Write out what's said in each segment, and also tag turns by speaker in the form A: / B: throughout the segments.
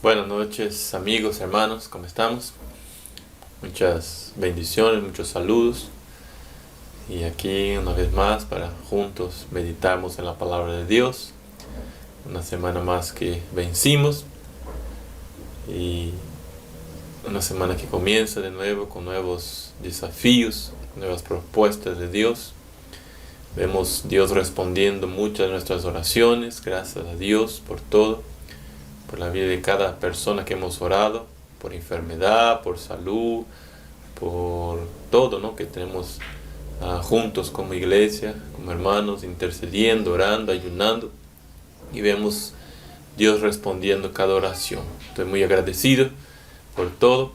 A: Buenas noches, amigos, hermanos, ¿cómo estamos? Muchas bendiciones, muchos saludos. Y aquí una vez más para juntos meditarnos en la palabra de Dios. Una semana más que vencimos y una semana que comienza de nuevo con nuevos desafíos, nuevas propuestas de Dios. Vemos Dios respondiendo muchas de nuestras oraciones. Gracias a Dios por todo, por la vida de cada persona que hemos orado, por enfermedad, por salud, por todo, ¿no? Que tenemos juntos como iglesia, como hermanos, intercediendo, orando, ayunando, y vemos Dios respondiendo cada oración. Estoy muy agradecido por todo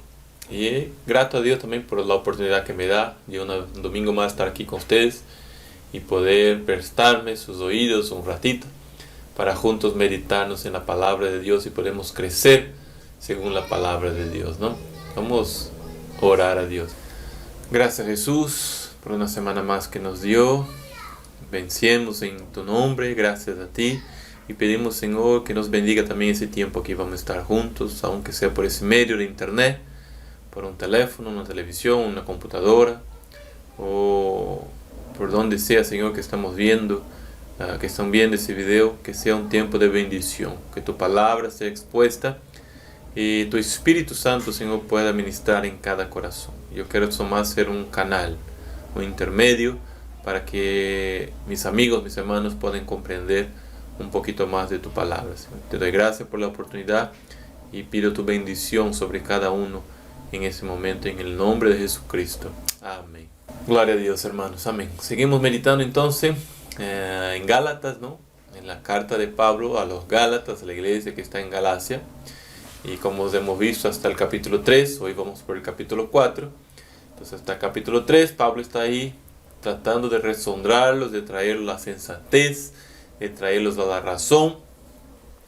A: y grato a Dios también por la oportunidad que me da de un domingo más estar aquí con ustedes y poder prestarme sus oídos un ratito para juntos meditarnos en la palabra de Dios y podemos crecer según la palabra de Dios, ¿no? Vamos a orar a Dios. Gracias, Jesús, por una semana más que nos dio. Vencemos en tu nombre, gracias a ti. Y pedimos, Señor, que nos bendiga también ese tiempo que vamos a estar juntos, aunque sea por ese medio de internet, por un teléfono, una televisión, una computadora, o por donde sea, Señor, que estamos viendo, que están viendo ese video, que sea un tiempo de bendición, que tu palabra sea expuesta y tu Espíritu Santo, Señor, pueda ministrar en cada corazón. Yo quiero más ser un canal, un intermedio, para que mis amigos, mis hermanos puedan comprender un poquito más de tu palabra, Señor. Te doy gracias por la oportunidad y pido tu bendición sobre cada uno en ese momento, en el nombre de Jesucristo. Amén. Gloria a Dios, hermanos. Amén. Seguimos meditando entonces en Gálatas, ¿no? En la carta de Pablo a los Gálatas, a la iglesia que está en Galacia. Y como hemos visto hasta el capítulo 3, hoy vamos por el capítulo 4. Entonces hasta el capítulo 3, Pablo está ahí tratando de resonarlos, de traerlos a la sensatez, de traerlos a la razón.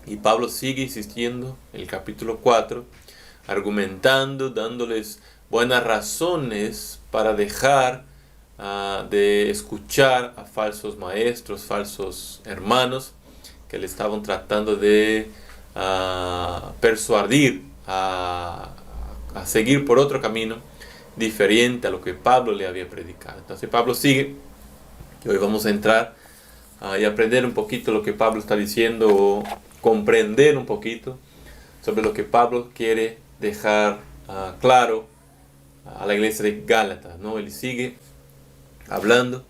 A: Y Pablo sigue insistiendo en el capítulo 4, argumentando, dándoles buenas razones para dejar de escuchar a falsos maestros, falsos hermanos que le estaban tratando de persuadir a seguir por otro camino diferente a lo que Pablo le había predicado. Entonces Pablo sigue, y hoy vamos a entrar y aprender un poquito lo que Pablo está diciendo, o comprender un poquito sobre lo que Pablo quiere dejar claro a la iglesia de Gálatas, ¿no? Él sigue hablando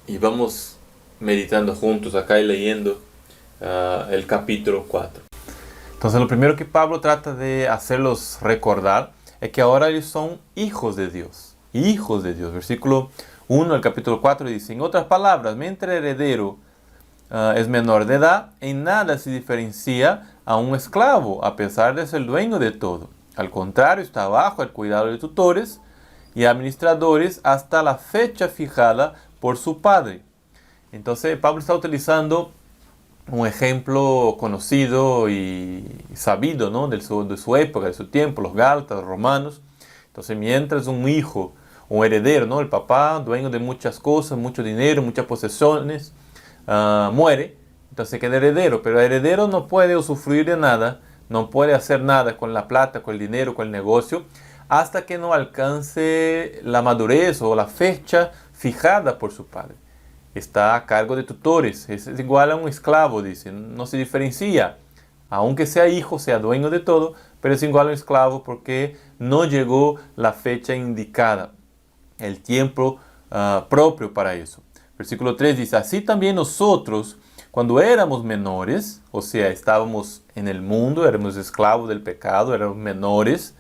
A: y vamos meditando juntos acá y leyendo el capítulo 4. Entonces lo primero que Pablo trata de hacerlos recordar es que ahora ellos son hijos de Dios. Hijos de Dios. Versículo 1 del capítulo 4 dice: en otras palabras, mientras el heredero es menor de edad, en nada se diferencia a un esclavo, a pesar de ser dueño de todo. Al contrario, está bajo el cuidado de tutores y administradores hasta la fecha fijada por su padre. Entonces Pablo está utilizando un ejemplo conocido y sabido, ¿no? de su época, de su tiempo, los gálatas, los romanos. Entonces mientras un hijo, un heredero, ¿no? El papá, dueño de muchas cosas, mucho dinero, muchas posesiones, muere, entonces queda heredero, pero el heredero no puede usufruir de nada, no puede hacer nada con la plata, con el dinero, con el negocio, hasta que no alcance la madurez o la fecha fijada por su padre. Está a cargo de tutores, es igual a un esclavo, dice, no se diferencia, aunque sea hijo, sea dueño de todo, pero es igual a un esclavo porque no llegó la fecha indicada, el tiempo propio para eso. Versículo 3 dice: así también nosotros, cuando éramos menores, o sea, estábamos en el mundo, éramos esclavos del pecado, éramos menores,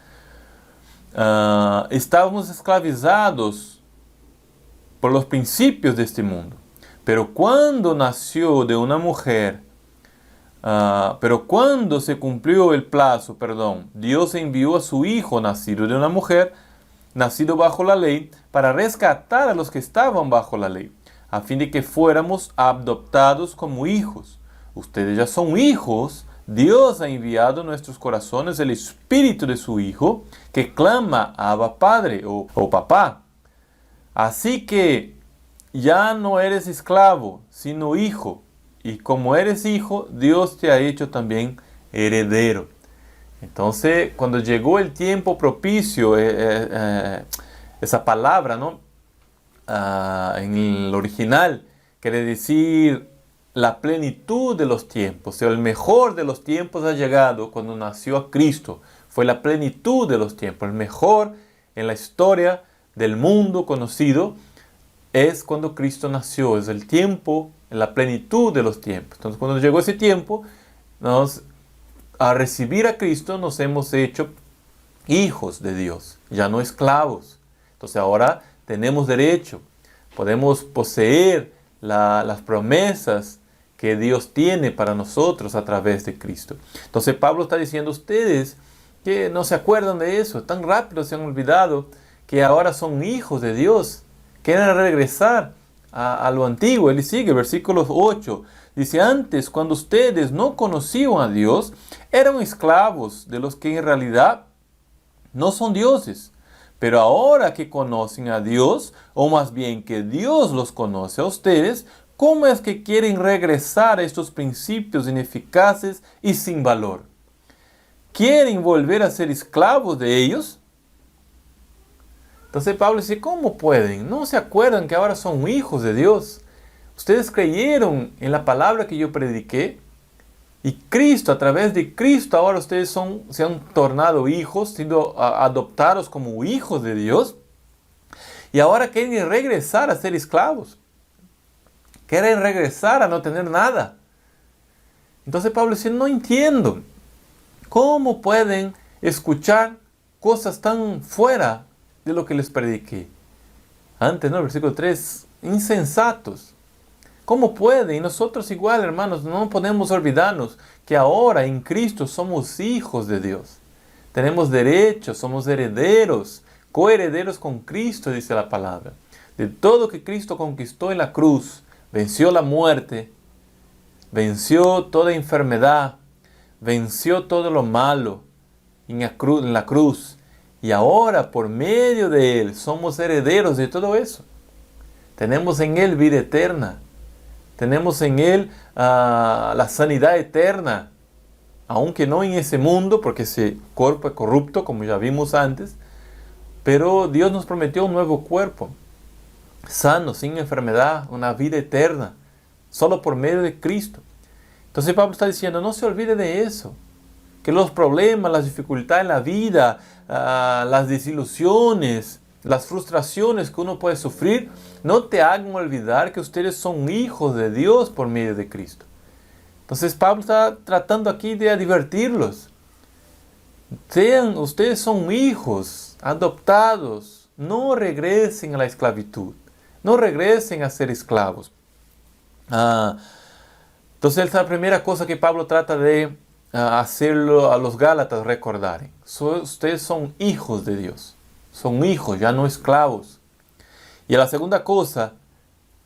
A: estábamos esclavizados por los principios de este mundo. Pero cuando nació de una mujer, pero cuando se cumplió el plazo, Dios envió a su Hijo nacido de una mujer, nacido bajo la ley, para rescatar a los que estaban bajo la ley, a fin de que fuéramos adoptados como hijos. Ustedes ya son hijos. Dios ha enviado a nuestros corazones el Espíritu de su Hijo, que clama: Abba, Padre, o Papá. Así que ya no eres esclavo, sino hijo. y como eres hijo, Dios te ha hecho también heredero. Entonces, cuando llegó el tiempo propicio, esa palabra, ¿no? En el original quiere decir la plenitud de los tiempos. O sea, el mejor de los tiempos ha llegado cuando nació Cristo. Fue la plenitud de los tiempos. El mejor en la historia del mundo conocido es cuando Cristo nació. Es el tiempo, en la plenitud de los tiempos. Entonces, cuando llegó ese tiempo, a recibir a Cristo nos hemos hecho hijos de Dios, ya no esclavos. Entonces ahora tenemos derecho, podemos poseer las promesas que Dios tiene para nosotros a través de Cristo. Entonces Pablo está diciendo a ustedes que no se acuerdan de eso, tan rápido se han olvidado que ahora son hijos de Dios, quieren regresar a lo antiguo. Él sigue, versículo 8, dice: antes, cuando ustedes no conocían a Dios, eran esclavos de los que en realidad no son dioses. Pero ahora que conocen a Dios, o más bien que Dios los conoce a ustedes, ¿cómo es que quieren regresar a estos principios ineficaces y sin valor? ¿Quieren volver a ser esclavos de ellos? Entonces Pablo dice: ¿cómo pueden? ¿No se acuerdan que ahora son hijos de Dios? Ustedes creyeron en la palabra que yo prediqué. Y Cristo, a través de Cristo, ahora ustedes se han tornado hijos, siendo adoptados como hijos de Dios. Y ahora quieren regresar a ser esclavos. Quieren regresar a no tener nada. Entonces Pablo dice: no entiendo. ¿Cómo pueden escuchar cosas tan fuera de lo que les prediqué? Antes, ¿no? Versículo 3, insensatos. ¿Cómo puede? Y nosotros igual, hermanos, no podemos olvidarnos que ahora en Cristo somos hijos de Dios. Tenemos derechos, somos herederos, coherederos con Cristo, dice la palabra. De todo que Cristo conquistó en la cruz, venció la muerte, venció toda enfermedad, venció todo lo malo en la cruz. Y ahora, por medio de Él, somos herederos de todo eso. Tenemos en Él vida eterna. Tenemos en Él la sanidad eterna, aunque no en ese mundo, porque ese cuerpo es corrupto, como ya vimos antes, pero Dios nos prometió un nuevo cuerpo, sano, sin enfermedad, una vida eterna, solo por medio de Cristo. Entonces Pablo está diciendo: no se olvide de eso, que los problemas, las dificultades en la vida, las desilusiones, las frustraciones que uno puede sufrir, no te hagan olvidar que ustedes son hijos de Dios por medio de Cristo. Entonces Pablo está tratando aquí de advertirlos. Ustedes son hijos adoptados. No regresen a la esclavitud. No regresen a ser esclavos. Entonces esa es la primera cosa que Pablo trata de hacerlo a los Gálatas recordar. Ustedes son hijos de Dios. Son hijos, ya no esclavos. Y la segunda cosa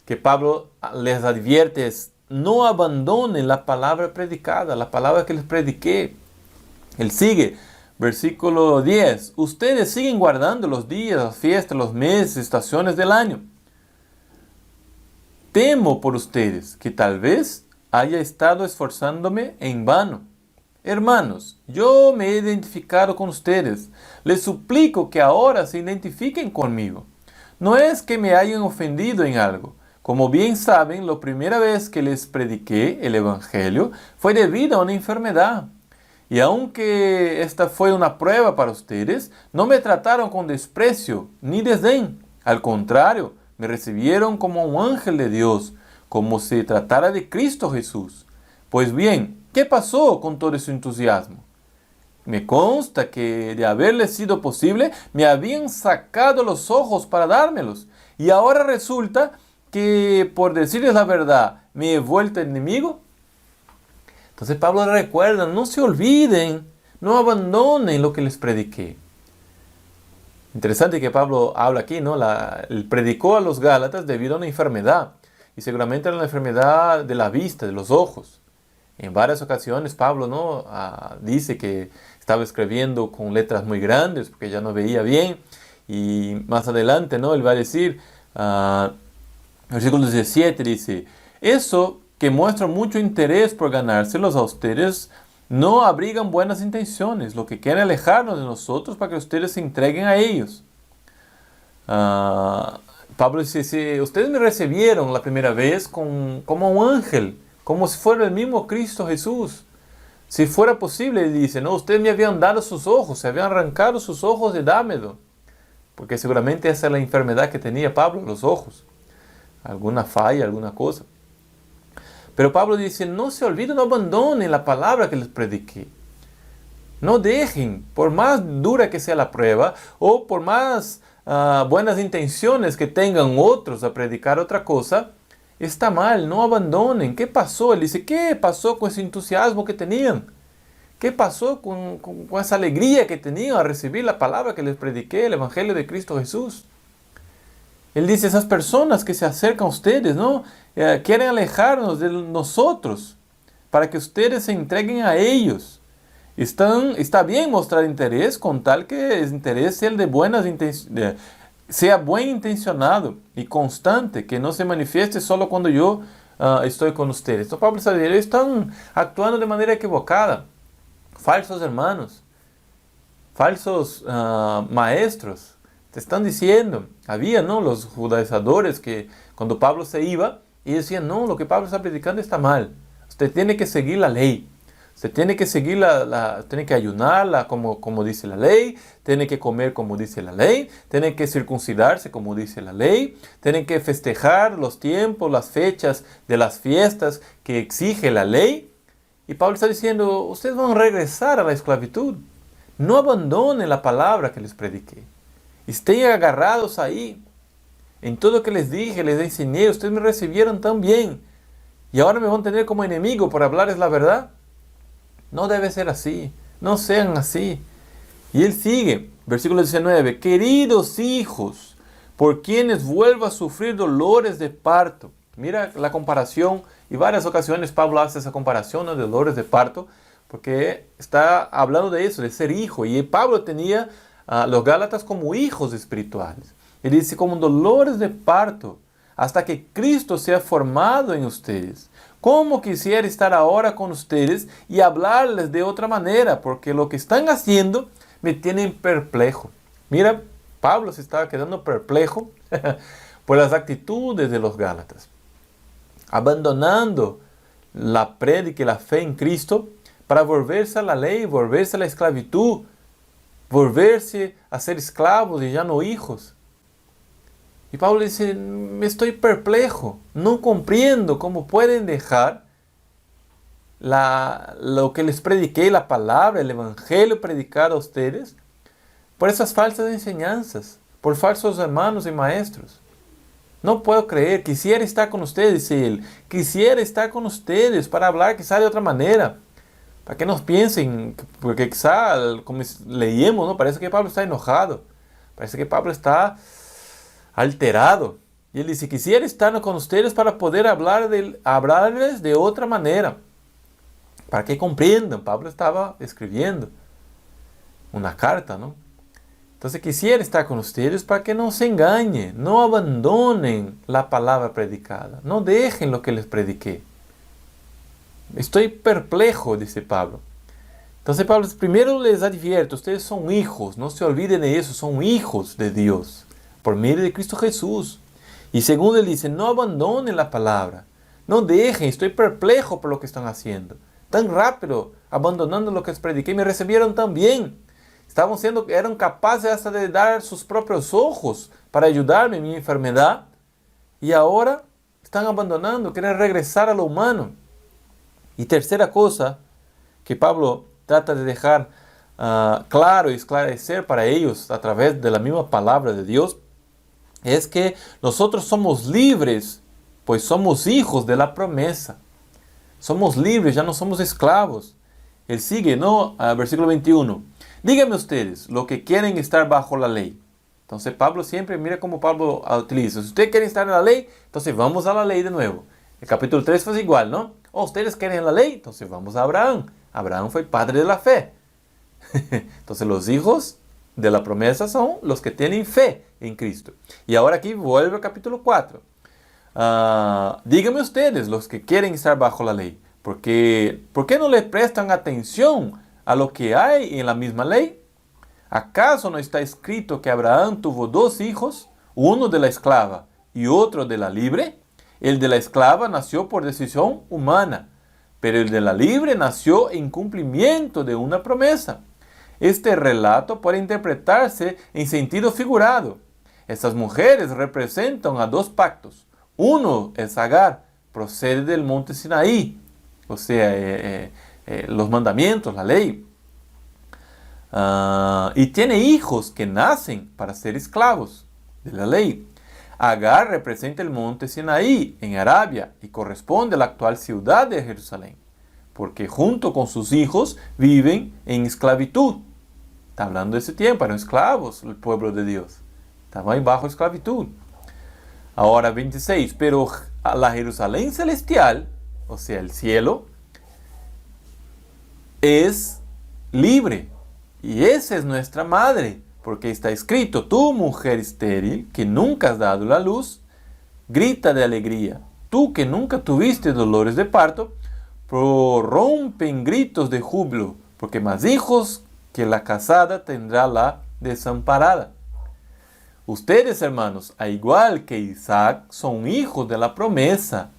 A: que Pablo les advierte es: no abandonen la palabra predicada, la palabra que les prediqué. Él sigue, versículo 10. Ustedes siguen guardando los días, las fiestas, los meses, estaciones del año. Temo por ustedes que tal vez haya estado esforzándome en vano. Hermanos, yo me he identificado con ustedes. Les suplico que ahora se identifiquen conmigo. No es que me hayan ofendido en algo. Como bien saben, la primera vez que les prediqué el Evangelio fue debido a una enfermedad. Y aunque esta fue una prueba para ustedes, no me trataron con desprecio ni desdén. Al contrario, me recibieron como un ángel de Dios, como si tratara de Cristo Jesús. Pues bien, ¿qué pasó con todo ese entusiasmo? Me consta que de haberles sido posible, me habían sacado los ojos para dármelos. Y ahora resulta que, por decirles la verdad, me he vuelto enemigo. Entonces Pablo les recuerda: no se olviden, no abandonen lo que les prediqué. Interesante que Pablo habla aquí, ¿no? Él predicó a los Gálatas debido a una enfermedad. Y seguramente era una enfermedad de la vista, de los ojos. En varias ocasiones Pablo, ¿no? Dice que estaba escribiendo con letras muy grandes porque ya no veía bien. Y más adelante, ¿no? Él va a decir, versículo 17 dice: eso que muestran mucho interés por ganárselos a ustedes no abrigan buenas intenciones, lo que quieren alejarnos de nosotros para que ustedes se entreguen a ellos. Pablo dice, si ustedes me recibieron la primera vez como un ángel, como si fuera el mismo Cristo Jesús. Si fuera posible, dice, no, ustedes me habían dado sus ojos, se habían arrancado sus ojos de dámedo. Porque seguramente esa es la enfermedad que tenía Pablo, los ojos. Alguna falla, alguna cosa. Pero Pablo dice, no se olviden, no abandonen la palabra que les prediqué. No dejen, por más dura que sea la prueba, o por más buenas intenciones que tengan otros a predicar otra cosa, está mal, no abandonen. ¿Qué pasó? Él dice, ¿qué pasó con ese entusiasmo que tenían? ¿Qué pasó con esa alegría que tenían a recibir la palabra que les prediqué, el Evangelio de Cristo Jesús? Él dice, esas personas que se acercan a ustedes, ¿no? Quieren alejarnos de nosotros para que ustedes se entreguen a ellos. Está bien mostrar interés con tal que el interés sea el de buenas intenciones, sea buen intencionado y constante, que no se manifieste solo cuando yo estoy con ustedes. Entonces Pablo está diciendo, ellos están actuando de manera equivocada. Falsos hermanos, falsos maestros. Te están diciendo, había, ¿no?, los judaizadores que cuando Pablo se iba, y decían, no, lo que Pablo está predicando está mal. Usted tiene que seguir la ley. Usted tiene que seguir tiene que ayunar como dice la ley, tiene que comer como dice la ley, tiene que circuncidarse como dice la ley, tiene que festejar los tiempos, las fechas de las fiestas que exige la ley. Y Pablo está diciendo, ustedes van a regresar a la esclavitud. No abandonen la palabra que les prediqué. Estén agarrados ahí. En todo lo que les dije, les enseñé, ustedes me recibieron tan bien. Y ahora me van a tener como enemigo por hablarles la verdad. No debe ser así. No sean así. Y él sigue, versículo 19. Queridos hijos, por quienes vuelvo a sufrir dolores de parto. Mira la comparación. Y varias ocasiones Pablo hace esa comparación, ¿no?, de dolores de parto. Porque está hablando de eso, de ser hijo. Y Pablo tenía a los Gálatas como hijos espirituales. Él dice, como dolores de parto, hasta que Cristo sea formado en ustedes. ¿Cómo quisiera estar ahora con ustedes y hablarles de otra manera? Porque lo que están haciendo me tiene perplejo. Mira, Pablo se estaba quedando perplejo por las actitudes de los Gálatas. Abandonando la prédica y la fe en Cristo para volverse a la ley, volverse a la esclavitud, volverse a ser esclavos y ya no hijos. Y Pablo dice, me estoy perplejo, no comprendo cómo pueden dejar lo que les prediqué, la palabra, el evangelio predicado a ustedes, por esas falsas enseñanzas, por falsos hermanos y maestros. No puedo creer, quisiera estar con ustedes, dice él, quisiera estar con ustedes para hablar quizá de otra manera, para que nos piensen, porque quizá, como leímos, ¿no?, parece que Pablo está enojado, parece que Pablo está alterado. Y él dice, quisiera estar con ustedes para poder hablarles de otra manera, para que comprendan. Pablo estaba escribiendo una carta, ¿no? Entonces quisiera estar con ustedes para que no se engañen, no abandonen la palabra predicada, no dejen lo que les prediqué. Estoy perplejo, dice Pablo. Entonces Pablo primero les advierte, ustedes son hijos, no se olviden de eso, son hijos de Dios, por medio de Cristo Jesús. Y segundo, él dice, no abandonen la palabra, no dejen, estoy perplejo por lo que están haciendo. Tan rápido, abandonando lo que les prediqué, me recibieron tan bien. Eran capaces hasta de dar sus propios ojos para ayudarme en mi enfermedad. Y ahora están abandonando, quieren regresar a lo humano. Y tercera cosa que Pablo trata de dejar claro y esclarecer para ellos a través de la misma palabra de Dios, es que nosotros somos libres, pues somos hijos de la promesa. Somos libres, ya no somos esclavos. Él sigue, ¿no? Versículo 21. Díganme ustedes, lo que quieren estar bajo la ley. Entonces Pablo siempre, mira cómo Pablo utiliza. Si ustedes quieren estar en la ley, entonces vamos a la ley de nuevo. El capítulo 3 fue igual, ¿no? Ustedes quieren la ley, entonces vamos a Abraham. Abraham fue el padre de la fe. Entonces los hijos de la promesa son los que tienen fe en Cristo. Y ahora aquí vuelve al capítulo 4. díganme ustedes, los que quieren estar bajo la ley, ¿por qué no le prestan atención a lo que hay en la misma ley? ¿Acaso no está escrito que Abraham tuvo 2 hijos, uno de la esclava y otro de la libre? El de la esclava nació por decisión humana, pero el de la libre nació en cumplimiento de una promesa. Este relato puede interpretarse en sentido figurado. Estas mujeres representan a 2 pactos. Uno es Agar, procede del monte Sinaí, o sea, los mandamientos, la ley. Y tiene hijos que nacen para ser esclavos de la ley. Agar representa el monte Sinaí en Arabia y corresponde a la actual ciudad de Jerusalén, porque junto con sus hijos viven en esclavitud. Está hablando de ese tiempo, eran esclavos el pueblo de Dios. Estaban bajo esclavitud. Ahora 26, pero la Jerusalén celestial, o sea, el cielo, es libre. Y esa es nuestra madre, porque está escrito, tú mujer estéril, que nunca has dado la luz, grita de alegría. Tú que nunca tuviste dolores de parto, prorrumpe en gritos de júbilo, porque más hijos que la casada tendrá la desamparada. Ustedes, hermanos, a igual que Isaac, son hijos de la promesa.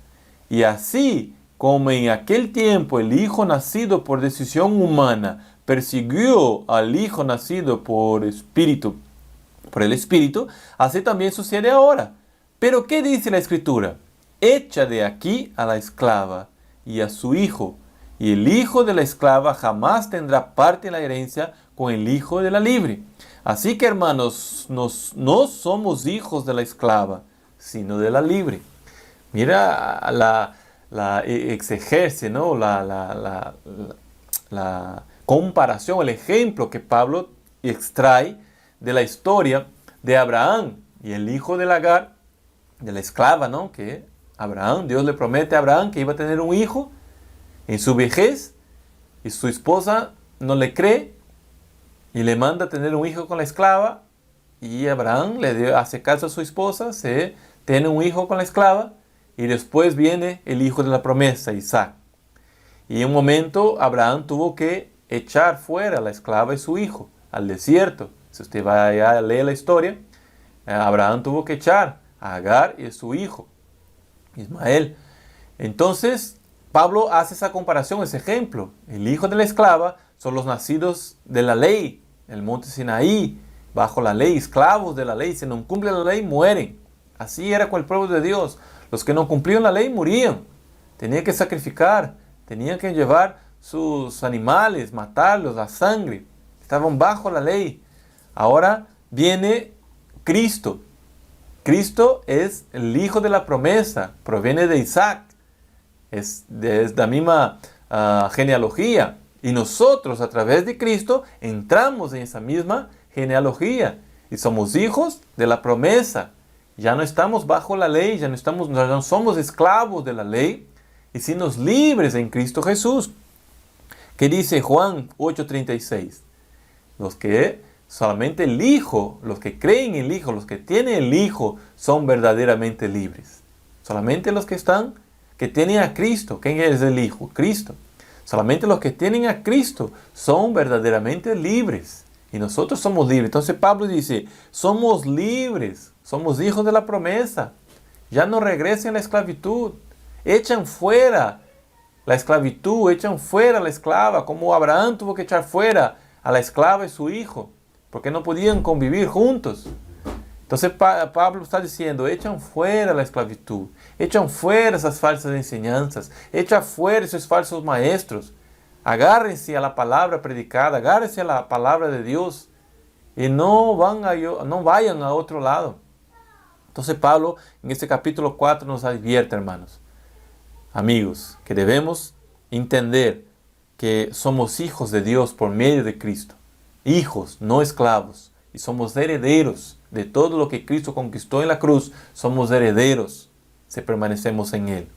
A: Y así como en aquel tiempo el hijo nacido por decisión humana persiguió al hijo nacido por el Espíritu, así también sucede ahora. Pero ¿qué dice la Escritura? Echa de aquí a la esclava y a su hijo, y el hijo de la esclava jamás tendrá parte en la herencia con el hijo de la libre. Así que, hermanos, no somos hijos de la esclava, sino de la libre. Mira la exegesis, ¿no? la comparación, el ejemplo que Pablo extrae de la historia de Abraham y el hijo de Agar, de la esclava, ¿no? Que Dios le promete a Abraham que iba a tener un hijo en su vejez y su esposa no le cree y le manda a tener un hijo con la esclava y Abraham hace caso a su esposa, se tiene un hijo con la esclava y después viene el hijo de la promesa, Isaac. Y en un momento Abraham tuvo que echar fuera a la esclava y su hijo al desierto. Si usted va a leer la historia, Abraham tuvo que echar a Agar y a su hijo, Ismael. Entonces, Pablo hace esa comparación, ese ejemplo. El hijo de la esclava son los nacidos de la ley, el monte Sinaí, bajo la ley, esclavos de la ley. Si no cumplen la ley, mueren. Así era con el pueblo de Dios. Los que no cumplían la ley morían. Tenían que sacrificar, tenían que llevar sus animales, matarlos, la sangre. Estaban bajo la ley. Ahora viene Cristo. Cristo es el hijo de la promesa, proviene de Isaac. Es la misma genealogía. Y nosotros a través de Cristo entramos en esa misma genealogía. Y somos hijos de la promesa. Ya no estamos bajo la ley, ya no somos esclavos de la ley. Y sino libres en Cristo Jesús. ¿Qué dice Juan 8:36? Solamente el Hijo, los que creen en el Hijo, los que tienen el Hijo, son verdaderamente libres. Solamente los que tienen a Cristo. ¿Quién es el Hijo? Cristo. Solamente los que tienen a Cristo son verdaderamente libres. Y nosotros somos libres. Entonces Pablo dice, somos libres, somos hijos de la promesa. Ya no regresen a la esclavitud. Echan fuera la esclavitud, echan fuera a la esclava, como Abraham tuvo que echar fuera a la esclava y su hijo, porque no podían convivir juntos. Entonces Pablo está diciendo, echan fuera la esclavitud, echan fuera esas falsas enseñanzas, echan fuera esos falsos maestros. Agárrense a la palabra predicada, agárrense a la palabra de Dios y no vayan a otro lado. Entonces Pablo en este capítulo 4 nos advierte, hermanos, amigos, que debemos entender que somos hijos de Dios por medio de Cristo. Hijos, no esclavos. Y somos herederos de todo lo que Cristo conquistó en la cruz. Somos herederos si permanecemos en Él.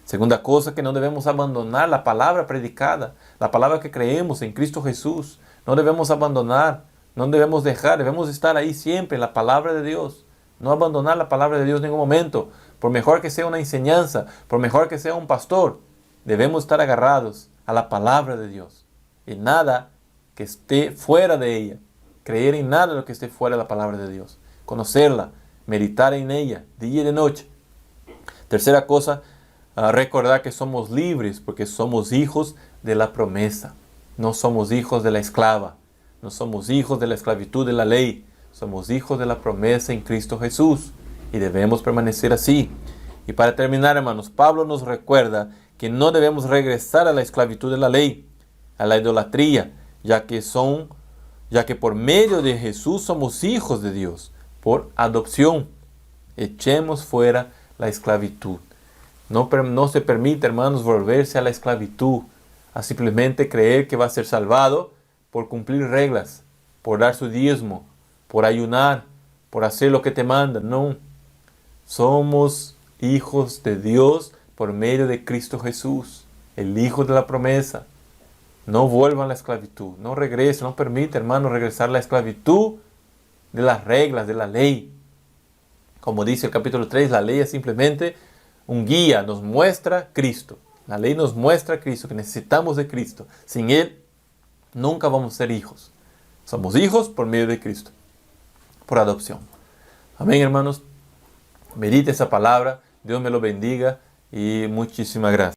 A: Segunda cosa, que no debemos abandonar la palabra predicada, la palabra que creemos en Cristo Jesús. No debemos abandonar, no debemos dejar, debemos estar ahí siempre en la palabra de Dios. No abandonar la palabra de Dios en ningún momento, por mejor que sea una enseñanza, por mejor que sea un pastor, debemos estar agarrados a la palabra de Dios y nada que esté fuera de ella. Creer en nada de lo que esté fuera de la palabra de Dios. Conocerla, meditar en ella, día y de noche. Tercera cosa, recordar que somos libres porque somos hijos de la promesa. No somos hijos de la esclava. No somos hijos de la esclavitud de la ley. Somos hijos de la promesa en Cristo Jesús. Y debemos permanecer así. Y para terminar, hermanos, Pablo nos recuerda que no debemos regresar a la esclavitud de la ley, a la idolatría, ya que por medio de Jesús somos hijos de Dios, por adopción. Echemos fuera la esclavitud. No se permite, hermanos, volverse a la esclavitud, a simplemente creer que va a ser salvado por cumplir reglas, por dar su diezmo, por ayunar, por hacer lo que te manda. No, somos hijos de Dios por medio de Cristo Jesús, el Hijo de la promesa. No vuelvan a la esclavitud, no regresen, no permite, hermano, regresar a la esclavitud de las reglas, de la ley. Como dice el capítulo 3, la ley es simplemente un guía, nos muestra Cristo. La ley nos muestra a Cristo, que necesitamos de Cristo. Sin Él, nunca vamos a ser hijos. Somos hijos por medio de Cristo, por adopción. Amén, hermanos. Medite esa palabra, Dios me lo bendiga y muchísimas gracias.